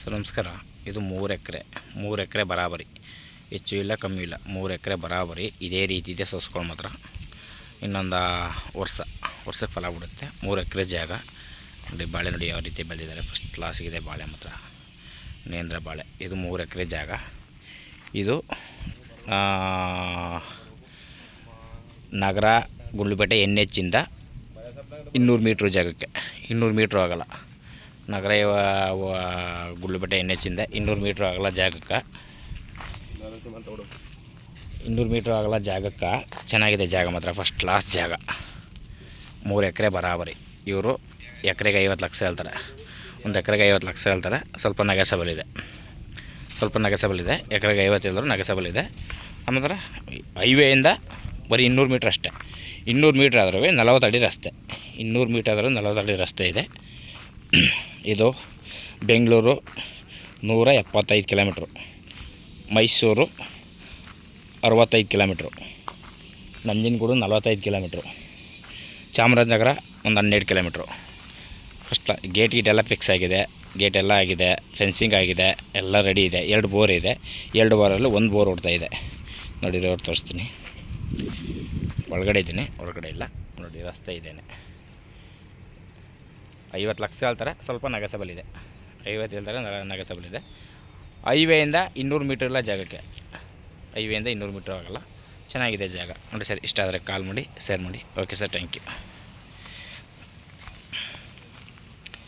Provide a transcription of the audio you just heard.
Sir ನಮಸ್ಕಾರ. ಇದು 3 ಎಕರೆ ಬರಾಬರಿ, ಹೆಚ್ಚು ಇಲ್ಲ ಕಮ್ಮಿ ಇಲ್ಲ. 3 ಎಕರೆ ಬರಾಬರಿ ಇದೇ ರೀತಿ ಇದೆ. ಸೋಸ್ಕೊಂಡು ಮಾತ್ರ ಇನ್ನೊಂದು ವರ್ಷಕ್ಕೆ ಫಲ ಬಿಡುತ್ತೆ. 3 ಎಕರೆ ಜಾಗ ನೋಡಿ. ಬಾಳೆ ನೋಡಿ ಯಾವ ರೀತಿ ಬೆಳೆದಿದ್ದಾರೆ. ಫಸ್ಟ್ ಕ್ಲಾಸಿಗಿದೆ ಬಾಳೆ ಮಾತ್ರ, ನೇಂದ್ರ ಬಾಳೆ. ಇದು 3 ಎಕರೆ ಜಾಗ. ಇದು ನಗರ ಗುಂಡ್ಲುಪೇಟೆ NH ಇಂದ 200 ಮೀಟ್ರ್ ಜಾಗಕ್ಕೆ. 200 ಮೀಟ್ರ್ ಆಗಲ್ಲ. ನಗರ ಗುಂಡ್ಲುಪೇಟೆ NH ಇಂದ 200 ಮೀಟ್ರ್ ಆಗಲ್ಲ ಜಾಗಕ್ಕೆ. 200 ಮೀಟ್ರ್ ಆಗಲ್ಲ ಜಾಗಕ್ಕೆ. ಚೆನ್ನಾಗಿದೆ ಜಾಗ ಮಾತ್ರ, ಫಸ್ಟ್ ಕ್ಲಾಸ್ ಜಾಗ. 3 ಎಕರೆ ಬರಾಬರಿ. ಇವರು ಎಕರೆಗೆ 50 ಲಕ್ಷ ಹೇಳ್ತಾರೆ. ಒಂದು ಎಕರೆಗೆ 50 ಲಕ್ಷ ಹೇಳ್ತಾರೆ. ಸ್ವಲ್ಪ ನೆಗೆಸಬಲ್ ಇದೆ. ಎಕರೆಗೆ 50 ಹೇಳಿದ್ರು ನೆಗೆಸಬಲ್ ಇದೆ. ಆಮೇಲೆ ಹೈವೇಯಿಂದ ಬರೀ 200 ಮೀಟ್ರ್ ಅಷ್ಟೇ. 200 ಮೀಟ್ರ್ ಆದ್ರೂ 40 ಅಡಿ ರಸ್ತೆ. 200 ಮೀಟ್ರ್ ಆದರೂ 40 ಅಡಿ ರಸ್ತೆ ಇದೆ. ಇದು Bengaluru 175 kilometre, Mysuru 65 kilometre, Nanjangud 45 kilometre, Chamarajanagar ಒಂದು 12 ಕಿಲೋಮೀಟ್ರು. ಫಸ್ಟ್ ಗೇಟ್ ಎಲ್ಲ ಫಿಕ್ಸ್ ಆಗಿದೆ. ಗೇಟ್ ಎಲ್ಲ ಆಗಿದೆ, ಫೆನ್ಸಿಂಗ್ ಆಗಿದೆ, ಎಲ್ಲ ರೆಡಿ ಇದೆ. 2 ಬೋರ್ ಇದೆ. 2 ಬೋರಲ್ಲಿ 1 ಬೋರ್ ಹೊಡ್ತಾ ಇದೆ. ನೋಡಿ ರೋಡ್ ತೋರಿಸ್ತೀನಿ. ಒಳಗಡೆ ಇದ್ದೀನಿ, ಹೊರಗಡೆ ಇಲ್ಲ. ನೋಡಿ ರಸ್ತೆ ಇದ್ದೇನೆ. 50 ಲಕ್ಷ ಹೇಳ್ತಾರೆ. ಸ್ವಲ್ಪ ನೆಗೆಸಬಲ್ ಇದೆ. 50 ಹೇಳ್ತಾರೆ, ನೆಗೆಸಬಲ್ ಇದೆ. ಹೈವೇಯಿಂದ 200 ಮೀಟ್ರ್ ಇಲ್ಲ ಜಾಗಕ್ಕೆ. ಹೈವೇಯಿಂದ 200 ಮೀಟ್ರ್ ಆಗಲ್ಲ. ಚೆನ್ನಾಗಿದೆ ಜಾಗ ನೋಡಿ ಸರ್. ಇಷ್ಟ ಆದರೆ ಕಾಲ್ ಮಾಡಿ, ಶೇರ್ ಮಾಡಿ. Okay sir, thank you.